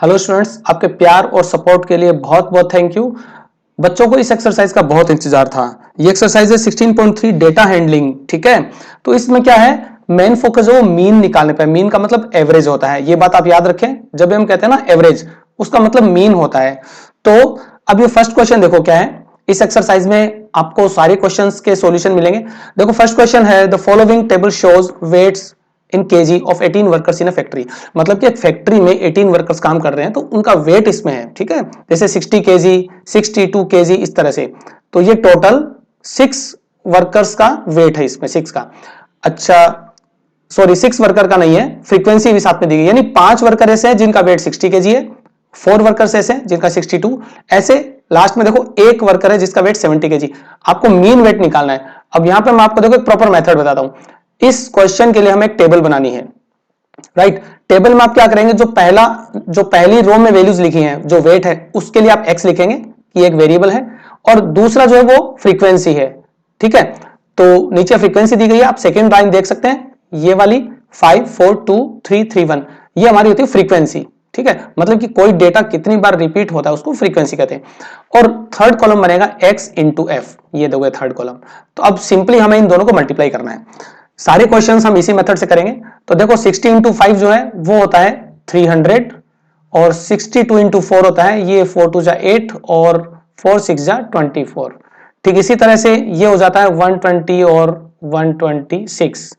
Hello students, आपके प्यार और सपोर्ट के लिए बहुत बहुत थैंक यू। बच्चों को इस एक्सरसाइज का बहुत इंतजार था। ये एक्सरसाइज है 16.3 डेटा हैंडलिंग। ठीक है, तो इसमें क्या है, मेन फोकस है वो मीन निकालने पे। मीन का मतलब एवरेज होता है, ये बात आप याद रखें। जब भी हम कहते हैं ना एवरेज, उसका मतलब मीन होता है। तो अब ये फर्स्ट क्वेश्चन देखो क्या है। इस एक्सरसाइज में आपको सारे क्वेश्चंस के सॉल्यूशन मिलेंगे। देखो फर्स्ट क्वेश्चन है, the following table shows weights in KG of 18 workers in a factory. मतलब कि एक फैक्ट्री में 18 वर्कर्स काम कर रहे हैं, तो उनका वेट इसमें है। ठीक है, जैसे 60 केजी, 62 केजी, इस तरह से। तो ये टोटल 6 वर्कर्स का वेट है इसमें, 6 का। अच्छा सॉरी, 6 वर्कर का नहीं है, फ्रीक्वेंसी भी साथ में दी गई, यानी 5 वर्कर ऐसे हैं जिनका वेट 60 केजी है, 4 वर्कर्स ऐसे हैं जिनका 62, ऐसे लास्ट में देखो एक वर्कर है जिसका वेट 70 केजी। आपको मीन वेट निकालना है। अब यहां पे मैं आपको देखो एक प्रॉपर मेथड बताता हूं। इस क्वेश्चन के लिए हमें एक टेबल बनानी है, राइट। टेबल में आप क्या करेंगे, जो पहली रो में वैल्यूज लिखी हैं, जो वेट है उसके लिए आप एक्स लिखेंगे कि एक वेरिएबल है, और दूसरा जो है वो फ्रीक्वेंसी है। ठीक है, तो नीचे फ्रीक्वेंसी दी गई है, आप सेकेंड लाइन देख सकते हैं, ये वाली 5 4 2 3 3 1, ये हमारी होती है फ्रीक्वेंसी। ठीक है, मतलब कि कोई डेटा कितनी बार रिपीट होता है उसको फ्रीक्वेंसी कहते हैं। और थर्ड कॉलम बनेगा x इंटू एफ, ये दोगे थर्ड कॉलम। तो अब सिंपली हमें इन दोनों को मल्टीप्लाई करना है। सारे क्वेश्चंस हम इसी मेथड से करेंगे। तो देखो 60 इंटू 5 जो है वो होता है 300, और 62 इंटू 4 होता है, ये 4 2 जा 8 और 4 6 जा 24। ठीक इसी तरह से ये हो जाता है 120 और 126।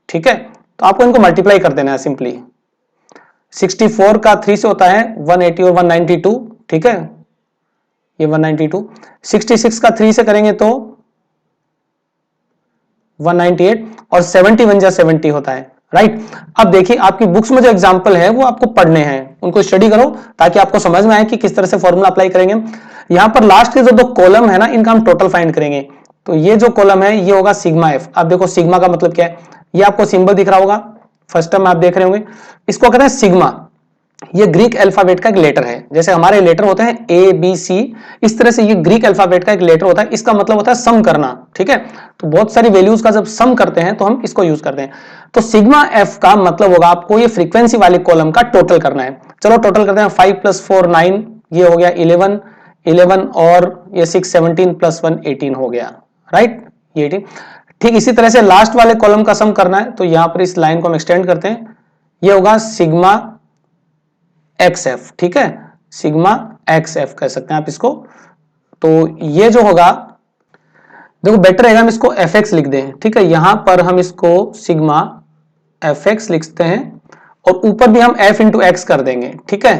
ठीक है, तो आपको इनको मल्टीप्लाई कर देना है सिंपली। 64 का 3 से होता है 180 और 192। ठीक है, ये 192। 66 का 3 से करेंगे तो 198, और 71 जा 70 होता है, राइट। अब देखिए आपकी बुक्स में जो एग्जांपल है वो आपको पढ़ने हैं, उनको स्टडी करो ताकि आपको समझ में आए कि किस तरह से फॉर्मूला अप्लाई करेंगे। यहां पर लास्ट के जो दो कॉलम है ना, इनका हम टोटल फाइंड करेंगे। तो ये जो कॉलम है ये होगा सिग्मा एफ। अब देखो सिग्मा का मतलब क्या है, ये आपको सिंबल दिख रहा होगा, फर्स्ट टाइम आप देख रहे होंगे, इसको कहते हैं सिग्मा। ये ग्रीक अल्फाबेट का एक लेटर है, जैसे हमारे लेटर होते हैं ए बी सी, इस तरह से ये ग्रीक अल्फाबेट का एक लेटर होता है। इसका मतलब होता है सम करना। ठीक है, तो बहुत सारी वैल्यूज का जब सम करते हैं तो हम इसको यूज करते हैं। तो सिग्मा एफ का मतलब होगा आपको ये फ्रीक्वेंसी वाले कॉलम का टोटल करना है। चलो टोटल करते हैं। 5 + 4 9, ये हो गया 11 11, और ये 6 17 + 1 18 हो गया, राइट, ये 18। ठीक इसी तरह से लास्ट वाले कॉलम का सम करना है, तो यहां पर इस लाइन को हम एक्सटेंड करते हैं, ये होगा सिग्मा एक्स एफ। ठीक है, सिग्मा एक्स एफ कह सकते हैं आप इसको। तो ये जो होगा, देखो बेटर रहेगा हम इसको एफ एक्स लिख दें। ठीक है, यहां पर हम इसको सिग्मा एफ एक्स लिखते हैं, और ऊपर भी हम एफ इंटू एक्स कर देंगे। ठीक है,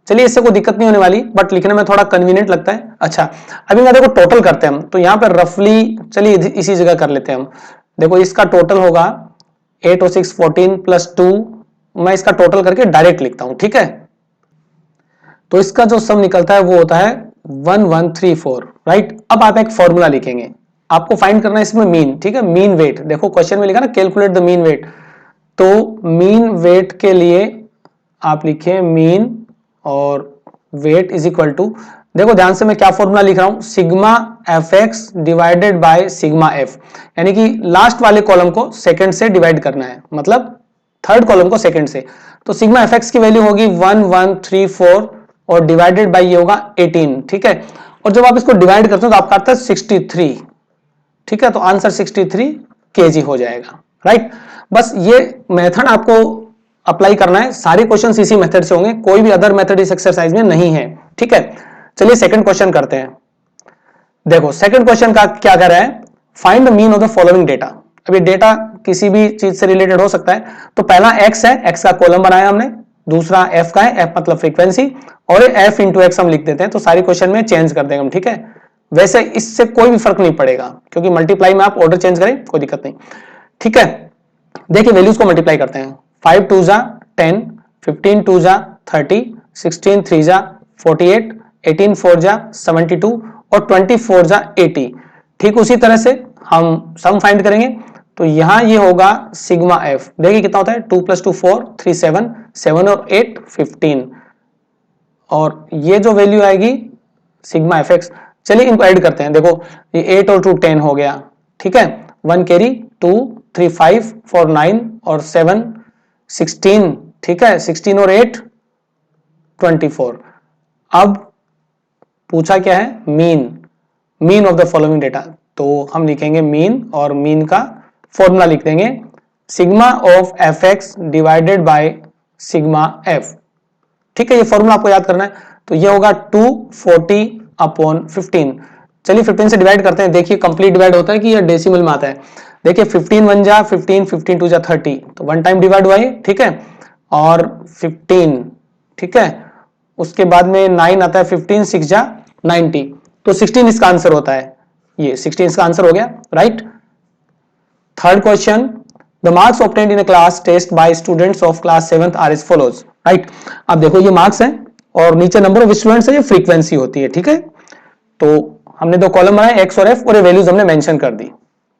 चलिए इससे कोई दिक्कत नहीं होने वाली, बट लिखने में थोड़ा कन्वीनियंट लगता है। अच्छा, अभी मैं देखो टोटल करते हैं हम, तो यहां पर रफली चलिए इसी जगह कर लेते हैं हम। देखो इसका टोटल होगा 8 और 6 14 + 2, मैं इसका टोटल करके डायरेक्ट लिखता हूं। ठीक है, तो इसका जो सम निकलता है वो होता है 1134, राइट। अब आप एक फॉर्मूला लिखेंगे, आपको फाइंड करना है इसमें मीन। ठीक है, मीन वेट, देखो क्वेश्चन में लिखा ना कैलकुलेट द मीन वेट, तो मीन वेट के लिए आप लिखे मीन और वेट इज इक्वल टू, देखो ध्यान से मैं क्या फॉर्मूला लिख रहा हूं, sigma F X divided by sigma F, यानी कि लास्ट वाले कॉलम को सेकंड से डिवाइड करना है, मतलब थर्ड कॉलम को सेकंड से। तो सिग्मा एफ एक्स की वैल्यू होगी 1134, और डिवाइडेड बाय ये होगा 18। ठीक है, और जब आप इसको डिवाइड करते हो तो आपका आता है 63। ठीक है, तो आंसर 63 केजी हो जाएगा, राइट। बस ये मेथड आपको अप्लाई करना है, सारे क्वेश्चन इसी मेथड से होंगे, कोई भी अदर मेथड इस एक्सरसाइज में नहीं है। ठीक है, चलिए सेकंड क्वेश्चन करते हैं। देखो सेकंड क्वेश्चन का क्या कर रहा है, find the mean of the following data. अब ये डेटा किसी भी चीज से रिलेटेड हो सकता है। तो पहला एक्स है, एक्स का कॉलम बनाया हमने, दूसरा एफ का है, एफ मतलब फ्रीक्वेंसी, और एफ इंटू एक्स हम लिख देते हैं, तो सारी क्वेश्चन में चेंज कर देंगे हम। ठीक है, वैसे इससे कोई भी फर्क नहीं पड़ेगा, क्योंकि मल्टीप्लाई में आप ऑर्डर चेंज करें कोई दिक्कत नहीं। ठीक है, देखिए वैल्यूज को मल्टीप्लाई करते हैं। 5 2 जा 10, 15 2 जा 30, 16 3 जा 48, 18 4 जा 72, और 24 जा 80। ठीक उसी तरह से हम सम फाइंड करेंगे, तो यहां ये होगा सिग्मा एफ, देखिए कितना होता है, 2 + 2 4 3 7, 7 और 8 15, और ये जो वैल्यू आएगी सिग्मा एफ एक्स, चलिए इनको ऐड करते हैं। देखो ये 8 और 2 10 हो गया। ठीक है, 1 कैरी, 2 3 5 4 9 और 7 16। ठीक है, 16 और 8 24। अब पूछा क्या है, mean of the following data, तो हम लिखेंगे मीन और मीन का फॉर्मूला लिख देंगे sigma of F X divided by sigma F. ठीक है, ये फॉर्मूला आपको याद करना है। तो ये होगा 240 अपॉन 15। चलिए 15 से डिवाइड करते हैं, देखिए कंप्लीट डिवाइड होता है कि ये डेसिमल में आता है। देखिए 15 1 जा 15, 15 2 जा 30, तो वन टाइम डिवाइड हुआ है, ठीक है, और 15, ठीक है, उसके बाद में 9 आता है, 15 6 जा 90, तो 16 इसका आंसर होता है, ये 16 इसका आंसर हो गया, right. Third question, the marks obtained in a class test by students of class 7th are as follows, right. अब देखो ये मार्क्स है और नीचे नंबर ऑफ स्टूडेंट्स है, ये फ्रीक्वेंसी होती है, ठीक है। तो हमने दो कॉलम बनाए एक्स और एफ और ये वैल्यूज हमने मेंशन कर दी,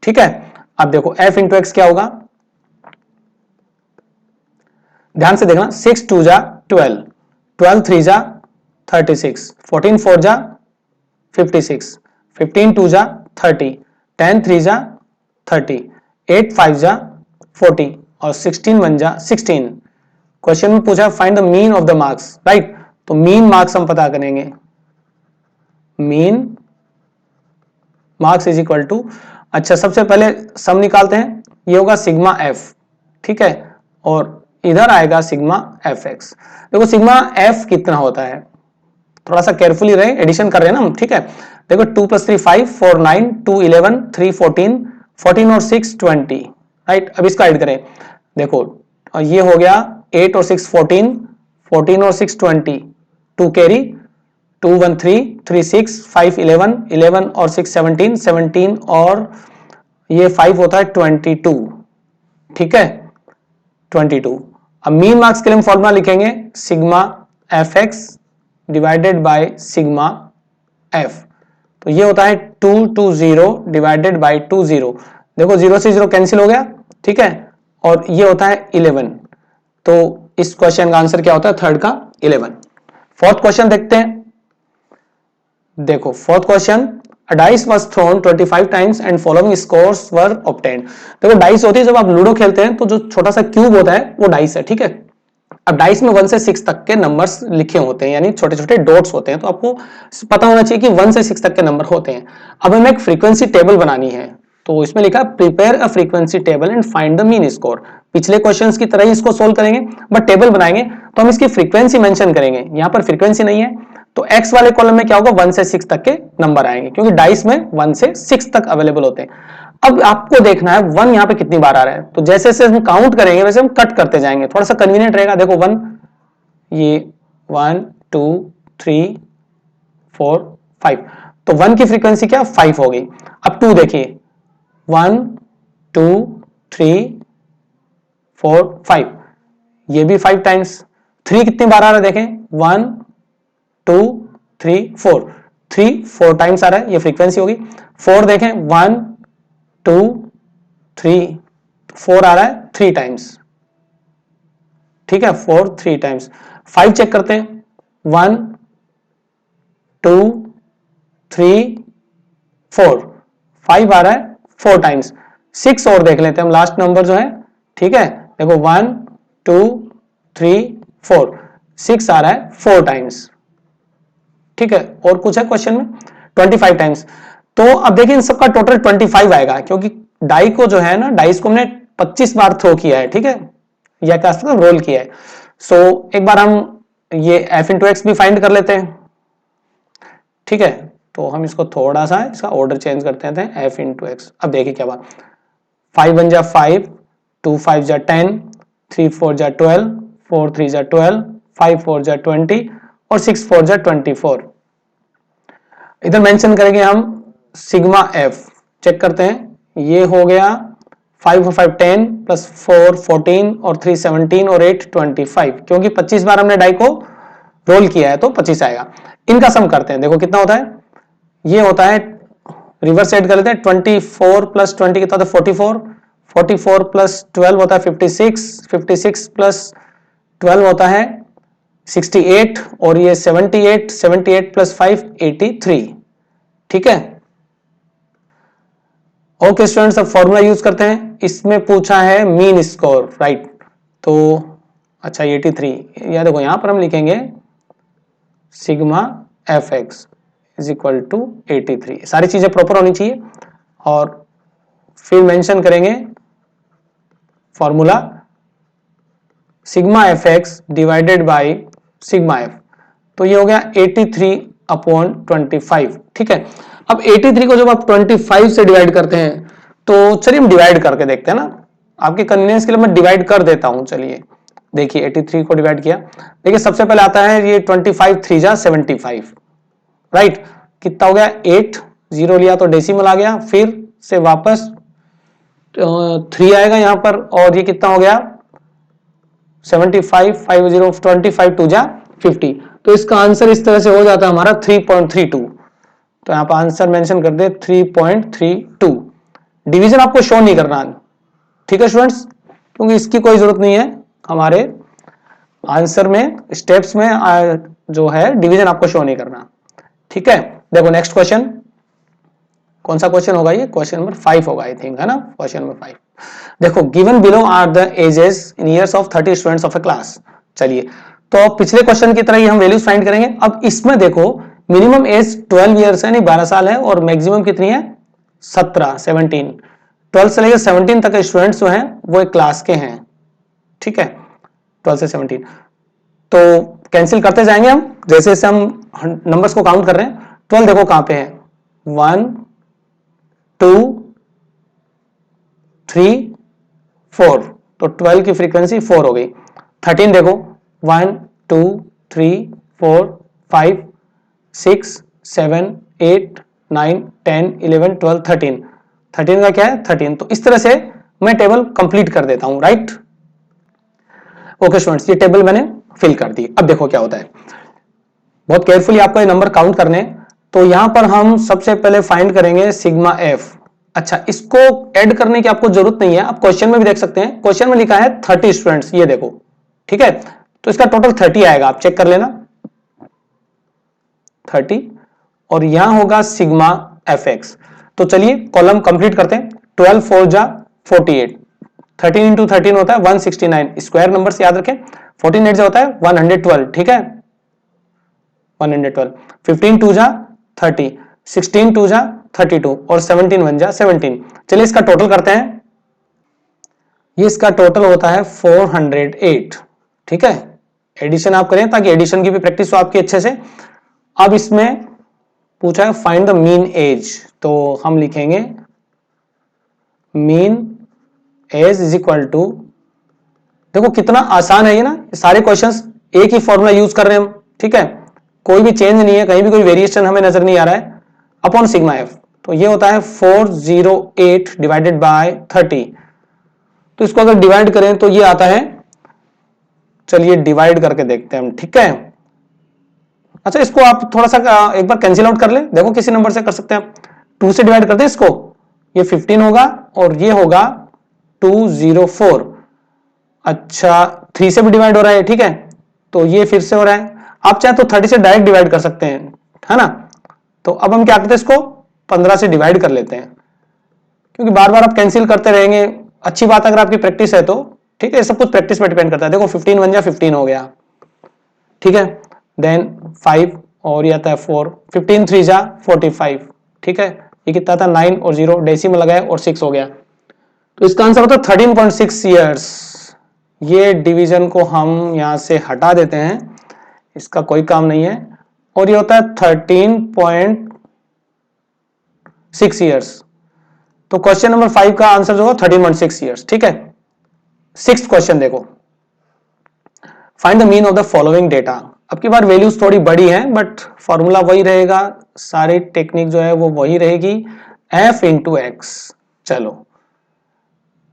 ठीक है। अब देखो एफ इंटू एक्स क्या होगा, ध्यान से देखना, 6 2 जा 12, 12 3 जा 36, 14 4 जा 56, 15 2 जा 30, 10 3 जा 30, 8 5 जा 40 और 16 1 जा 16। क्वेश्चन में पूछा find the mean of the marks, right. तो मीन मार्क्स हम पता करेंगे, mean marks is equal to, अच्छा सबसे पहले सम निकालते हैं, ये होगा सिग्मा एफ, ठीक है, और इधर आएगा सिग्मा एफ एक्स। देखो सिग्मा एफ कितना होता है, थोड़ा सा केयरफुली रहे, एडिशन कर रहे हैं ना हम, ठीक है। देखो 2 + 3 5, 4 9, 2 11, 3 14, 14 और 6 20, राइट। अब इसका ऐड करें, देखो ये हो गया 8 और 6 14, 14 और 6 20, 2 कैरी, 2 1 3, 3 6, 5 11, 11 और 6 17, 17 और ये 5 होता है 22, ठीक है, 22। अब मीन मार्क्स के लिए हम फॉर्मूला लिखेंगे sigma F X divided by sigma F, तो ये होता है 220 डिवाइडेड बाय 20। देखो 0 से 0 कैंसिल हो गया, ठीक है, और ये होता है 11, तो इस क्वेश्चन का आंसर क्या होता है, थर्ड का 11। फोर्थ क्वेश्चन देखते हैं, देखो fourth question, a dice was thrown 25 times and following scores were obtained। देखो डाइस होती है, जब आप लूडो खेलते हैं तो जो छोटा सा क्यूब होता है वो डाइस है, ठीक है। अब डाइस में 1 से 6 तक के नंबर्स लिखे होते हैं, यानी छोटे छोटे डॉट्स होते हैं, तो आपको पता होना चाहिए कि 1 से 6 तक के नंबर होते हैं। अब हमें एक फ्रीक्वेंसी टेबल बनानी है, तो इसमें लिखा prepare a frequency table and find the mean score. पिछले क्वेश्चंस की तरह ही इसको सोल्व करेंगे, बट टेबल बनाएंगे तो हम इसकी फ्रीक्वेंसी मेंशन करेंगे। यहां पर फ्रीक्वेंसी नहीं है, तो एक्स वाले कॉलम में क्या होगा, 1 से 6 तक के नंबर आएंगे, क्योंकि डाइस में 1 से 6 तक अवेलेबल होते हैं। अब आपको देखना है 1 यहाँ पे कितनी बार आ रहा है, तो जैसे जैसे हम काउंट करेंगे वैसे हम कट करते जाएंगे, थोड़ा सा कन्वीनियंट रहेगा। देखो 1, ये 1 2 3 4 5, तो 1 की फ्रीक्वेंसी क्या 5 होगी। अब 2 देखिए, 1 2 3 4 5, ये भी 5 टाइम्स। 3 कितनी बार आ रहा है देखें, 1 2 3 4, 3 4 टाइम्स आ रहा है, ये फ्रीक्वेंसी होगी। 4 देखें, 1 2 3 4 आ रहा है 3 टाइम्स, ठीक है, 4 3 टाइम्स। 5 चेक करते हैं, 1 2 3 4, 5 आ रहा है 4 टाइम्स। 6 और देख लेते हैं हम, लास्ट नंबर जो है, ठीक है, देखो 1 2 3 4, 6 आ रहा है 4 टाइम्स, ठीक है। और कुछ है क्वेश्चन में, 25 टाइम्स। तो अब देखिए इन सबका टोटल 25 आएगा, क्योंकि डाई को जो है ना, डाइस को हमने 25 बार थ्रो किया है, ठीक है, या क्या मतलब रोल किया है। सो एक बार हम ये f इंटू एक्स भी फाइंड कर लेते हैं, ठीक है। तो हम इसको थोड़ा सा इसका ऑर्डर चेंज करते हैं, f इंटू एक्स। अब देखिए क्या बात, 5 1 जा 5, 2 5 जा 10, 3 4 जा 12, 4 3 जा 12, 5 4 जा 20 और 6 4 जा 24। इधर मेंशन करेंगे हम सिग्मा एफ, चेक करते हैं, ये हो गया 5 और 5 10 प्लस 4 14 और 3 17 और 8 25, क्योंकि 25 बार हमने डाई को रोल किया है तो 25 आएगा। इनका सम करते हैं, देखो कितना होता है, ये होता है, रिवर्स एड कर लेते हैं, 24 प्लस 20 कितना होता है 44, 44 प्लस 12 होता है 56, 56 प्लस 12 होता है 68 और ये 78, 78 प्लस 5 83, ठीक है। ओके स्टूडेंट्स, अब फॉर्मूला यूज करते हैं, इसमें पूछा है मीन स्कोर, राइट। तो अच्छा 83, या देखो यहां पर हम लिखेंगे sigma F X is equal to 83। सारी चीजें प्रॉपर होनी चाहिए और फिर मेंशन करेंगे formula sigma F X divided by sigma F, तो ये हो गया 83/25। ठीक है, अब 83 को जब आप 25 से डिवाइड करते हैं तो चलिए हम डिवाइड करके देखते हैं ना, आपके कन्वीनियंस के लिए मैं डिवाइड कर देता हूं। चलिए देखिए 83 को डिवाइड किया, देखिए सबसे पहले आता है ये 25 3 जा 75, राइट, कितना हो गया 8, 0 लिया तो डेसिमल आ गया, फिर से वापस 3 आएगा यहां पर, और ये कितना हो गया 75, 50, 25 2 जा 50, तो इसका आंसर इस तरह से हो जाता है हमारा 3.32। तो यहां पर आंसर मेंशन कर दे 3.32। डिवीजन आपको शो नहीं करना, ठीक है स्टूडेंट्स, क्योंकि इसकी कोई जरूरत नहीं है, हमारे आंसर में स्टेप्स में जो है डिवीजन आपको शो नहीं करना। ठीक है, देखो नेक्स्ट क्वेश्चन, कौन सा क्वेश्चन होगा ये, क्वेश्चन नंबर 5 होगा आई थिंक, है ना, क्वेश्चन नंबर 5। देखो given below are the ages in years of 30 students of a class. चलिए तो पिछले क्वेश्चन की तरह ही हम वैल्यूज फाइंड करेंगे। अब इसमें देखो मिनिमम एज 12 ईयर्स है, नहीं 12 साल है, और मैक्सिमम कितनी है 17 17, 12 से लेकर 17 तक के स्टूडेंट्स जो हैं वो एक क्लास के हैं। ठीक है, 12 से 17, तो कैंसिल करते जाएंगे हम जैसे जैसे हम नंबर्स को काउंट कर रहे हैं। 12 देखो कहां पे है, 1 2 3 4, तो 12 की फ्रीक्वेंसी 4 हो गई। 13 देखो 1 2 3 4 5 6 7 8 9 10 11 12 13, 13 का क्या है 13। तो इस तरह से मैं टेबल कंप्लीट कर देता हूं, राइट। ओके स्टूडेंट्स, ये टेबल मैंने फिल कर दी। अब देखो क्या होता है, बहुत केयरफुली आपको ये नंबर काउंट करने। तो यहां पर हम सबसे पहले फाइंड करेंगे सिग्मा एफ। अच्छा, इसको ऐड करने की आपको जरूरत नहीं है, आप क्वेश्चन में भी देख सकते हैं, क्वेश्चन में लिखा है 30 स्टूडेंट्स, ये देखो, ठीक है, तो इसका टोटल 30 आएगा, आप चेक कर लेना 30, और यहां होगा सिग्मा एफ एक्स। तो चलिए कॉलम कंप्लीट करते हैं। 12 4 जा 48, 13 इंटू 13 होता है 169, स्क्वायर नंबर से याद रखें, 14 8 होता है 112, ठीक है 112, 15 2 जा 30, 16 2 जा 32, और 17 1 जा 17। चलिए इसका टोटल करते हैं, ये इसका टोटल होता है 408। ठीक है, एडिशन आप करें ताकि एडिशन की भी प्रैक्टिस हो आपकी अच्छे से। अब इसमें पूछा है फाइंड द मीन एज, तो हम लिखेंगे mean age is equal to, देखो कितना आसान है ये ना, सारे क्वेश्चंस एक ही फॉर्मूला यूज कर रहे हैं हम, ठीक है, कोई भी चेंज नहीं है, कहीं भी कोई वेरिएशन हमें नजर नहीं आ रहा है, अपॉन सिग्मा एफ। तो ये होता है 408 डिवाइडेड बाय 30, तो इसको अगर डिवाइड करें तो ये आता है, चलिए डिवाइड करके देखते हैं हम, ठीक है। अच्छा, इसको आप थोड़ा सा एक बार कैंसिल आउट कर ले, देखो किसी नंबर से कर सकते हैं आप, 2 से डिवाइड करते हैं इसको, ये 15 होगा और ये होगा 204। अच्छा, 3 से भी डिवाइड हो रहा है, ठीक है, तो ये फिर से हो रहा है। आप चाहे तो 30 से डायरेक्ट डिवाइड कर सकते हैं, है ना। तो अब हम क्या करते हैं, इसको 15 से डिवाइड कर लेते हैं, क्योंकि बार बार आप कैंसिल करते रहेंगे, अच्छी बात अगर आपकी प्रैक्टिस है तो, ठीक है, सब कुछ प्रैक्टिस पे डिपेंड करता है। देखो 15 1 जा 15 हो गया, ठीक है, देन 5 और ये आता है 4, 15 3 जा 45, ठीक है, ये कितना था 9 और 0 डेसिमल लगाए और 6 हो गया, तो इसका आंसर होता है 13.6 ईयर्स। ये डिवीजन को हम यहां से हटा देते हैं, इसका कोई काम नहीं है, और ये होता है 13.6 ईयर्स। तो क्वेश्चन नंबर 5 का आंसर जो होगा 13.6 ईयर्स, ठीक है। 6th क्वेश्चन देखो, find the mean of the following data. अब की बार वैल्यूज थोड़ी बड़ी हैं बट फॉर्मूला वही रहेगा, सारी टेक्निक जो है वो वही रहेगी, f इंटू एक्स। चलो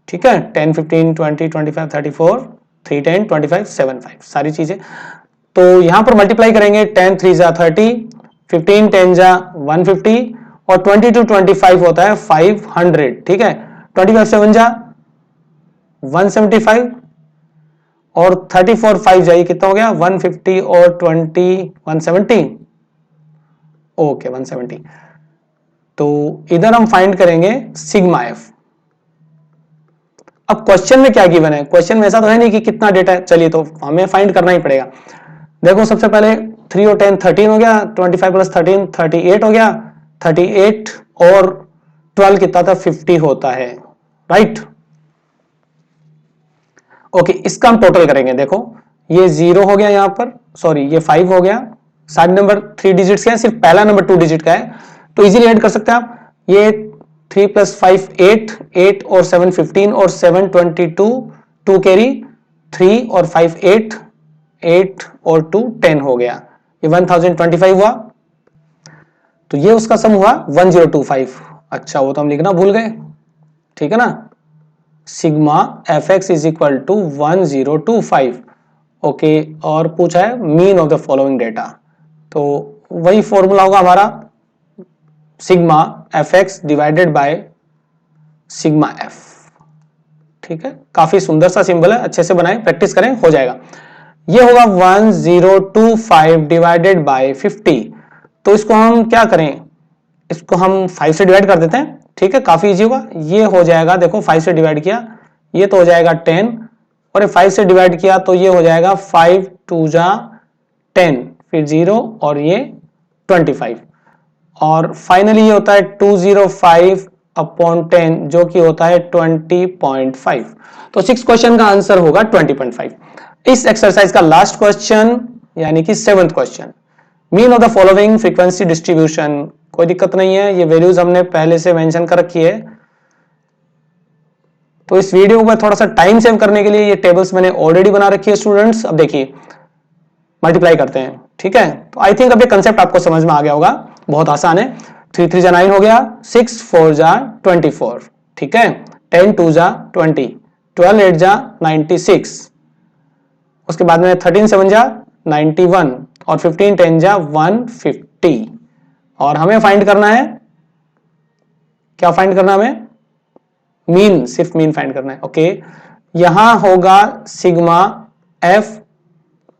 ठीक है, 10 15 20 25 34 3 10 25 7 5 सारी चीजें। तो यहां पर मल्टीप्लाई करेंगे, 10 3 जा 30, 15 10 जा 150, और 20 to 25 होता है 500, ठीक है, 25 7 जा 175, और 34 5 जाइए कितना हो गया 150, और 20 170, ओके 170। तो इधर हम फाइंड करेंगे सिग्मा एफ। अब क्वेश्चन में क्या गिवन है, क्वेश्चन में ऐसा तो है नहीं कि कितना डेटा है, चलिए तो हमें फाइंड करना ही पड़ेगा। देखो सबसे पहले 3 और 10 13 हो गया, 25 प्लस 13 38 हो गया, 38 और 12 कितना था 50 होता है, राइट। ओके, इसका हम टोटल करेंगे। देखो ये 0 हो गया यहाँ पर, सॉरी ये 5 हो गया, सारे नंबर 3 डिजिट्स के हैं, सिर्फ पहला नंबर 2 डिजिट का है, तो इजीली ऐड कर सकते हैं आप। ये 3 प्लस 5 8, 8 और 7 15 और 7 22, 2 कैरी 3 और 5 8, 8 और 2 10 हो गया, ये 1025 हुआ। तो ये उसका सम हुआ 1025। अच्छा वो तो हम लिखना भूल गए, ठीक है ना, sigma F X is equal to 1025। Okay, और पूछा है mean of the following data, तो वही फॉर्मूला होगा हमारा, sigma F X divided by sigma F. ठीक है, काफी सुंदर सा सिंबल है, अच्छे से बनाएं, प्रैक्टिस करें, हो जाएगा। ये होगा 1025 डिवाइडेड बाय 50। तो इसको हम क्या करें, इसको हम 5 से डिवाइड कर देते हैं, ठीक है, काफी इजी होगा। ये हो जाएगा, देखो 5 से डिवाइड किया, ये तो हो जाएगा 10, और ये 5 से डिवाइड किया तो ये हो जाएगा 5 2 जा 10, फिर 0 और ये 25, और फाइनली ये होता है 205 अपॉन 10 जो कि होता है 20.5। तो 6 क्वेश्चन का आंसर होगा 20.5। इस एक्सरसाइज का लास्ट क्वेश्चन यानी कि 7th question, mean of the following frequency distribution. कोई दिक्कत नहीं है, ये वैल्यूज हमने पहले से मेंशन कर रखी है। तो इस वीडियो में थोड़ा सा टाइम सेव करने के लिए ये टेबल्स मैंने ऑलरेडी बना रखी है स्टूडेंट्स। अब देखिए मल्टीप्लाई करते हैं, ठीक है। तो आई थिंक अब ये कंसेप्ट आपको समझ में आ गया होगा, बहुत आसान है। 3 3 जा 9 हो गया, 6 4 जा 24, ठीक है, 10 2 जा 20, 12 8 जा 96, उसके बाद में 13 7 जा 91 और 15 10 जा 150। और हमें फाइंड करना है, क्या फाइंड करना है हमें, मीन, सिर्फ मीन फाइंड करना है। ओके, यहां होगा सिग्मा एफ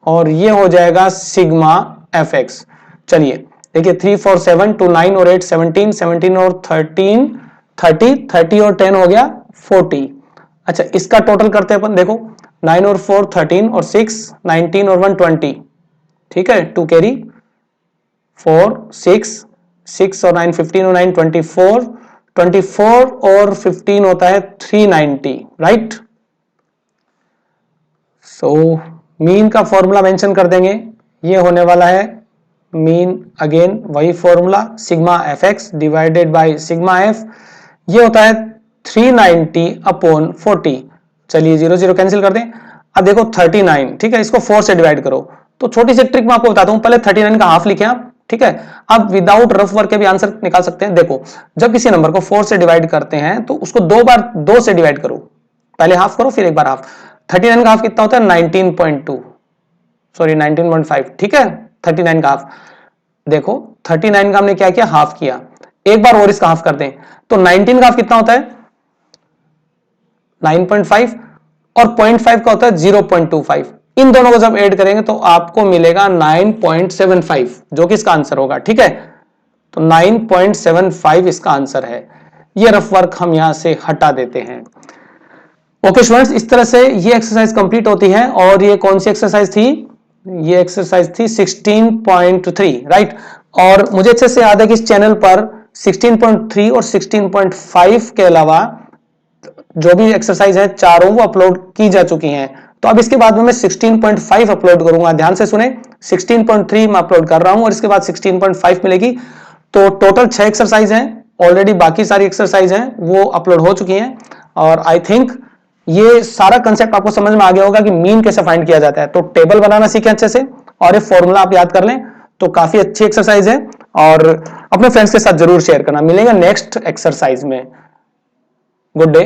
और ये हो जाएगा सिग्मा एफ एक्स। चलिए देखिए 3 4 7 2 9 और 8 17, 17 और 13 30, 30 और 10 हो गया 40। अच्छा इसका टोटल करते हैं अपन, देखो 9 और 4 13 और 6 19 और 1 20, ठीक है, 2 कैरी 4 6 6 और 9 15 और 9 24, 24 और 15 होता है 390, राइट। सो मीन का फॉर्मूला मेंशन कर देंगे, ये होने वाला है मीन, अगेन वही formula, sigma F X divided by sigma F, ये होता है 390 अपॉन 40। चलिए 0 0 कैंसिल कर दें। अब देखो 39, ठीक है, इसको 4 से डिवाइड करो। तो छोटी सी ट्रिक मैं आपको बताता हूं, पहले 39 का हाफ लिखें आप, ठीक है। अब विदाउट रफ वर्क के भी आंसर निकाल सकते हैं। देखो जब किसी नंबर को 4 से डिवाइड करते हैं तो उसको 2 बार 2 से डिवाइड करो, पहले हाफ करो फिर एक बार हाफ। 39 का हाफ कितना होता है 19.2, सॉरी 19.5, ठीक है, 39 का हाफ। देखो 39 का हमने क्या किया, हाफ किया, एक बार और इसका हाफ कर दें तो 19 का हाफ कितना होता है 9.5 और 0.5 का होता है 0.25। इन दोनों को जब ऐड करेंगे तो आपको मिलेगा 9.75 जो कि इसका आंसर होगा, ठीक है। तो 9.75 इसका आंसर है। ये रफ वर्क हम यहां से हटा देते हैं। ओके स्टूडेंट्स, इस तरह से ये एक्सरसाइज कंप्लीट होती है। और ये कौन सी एक्सरसाइज थी, ये एक्सरसाइज थी 16.3, राइट। और मुझे अच्छे से याद है कि इस चैनल पर 16.3 और 16.5 के अलावा जो भी एक्सरसाइज है चारों वो अपलोड की जा चुकी हैं। तो अब इसके बाद में मैं 16.5 अपलोड करूंगा, ध्यान से सुने। 16.3 मैं अपलोड कर रहा हूं और इसके बाद 16.5 मिलेगी। तो टोटल 6 एक्सरसाइज हैं, ऑलरेडी बाकी सारी एक्सरसाइज हैं वो अपलोड हो चुकी हैं। और आई थिंक ये सारा कंसेप्ट आपको समझ में आ गया होगा कि मीन कैसे फाइंड किया जाता है। तो टेबल बनाना सीखें अच्छे से और ये फॉर्मूला आप याद कर लें, तो काफी अच्छी एक्सरसाइज है। और अपने फ्रेंड्स के साथ जरूर शेयर करना। मिलेंगे नेक्स्ट एक्सरसाइज में। Good day.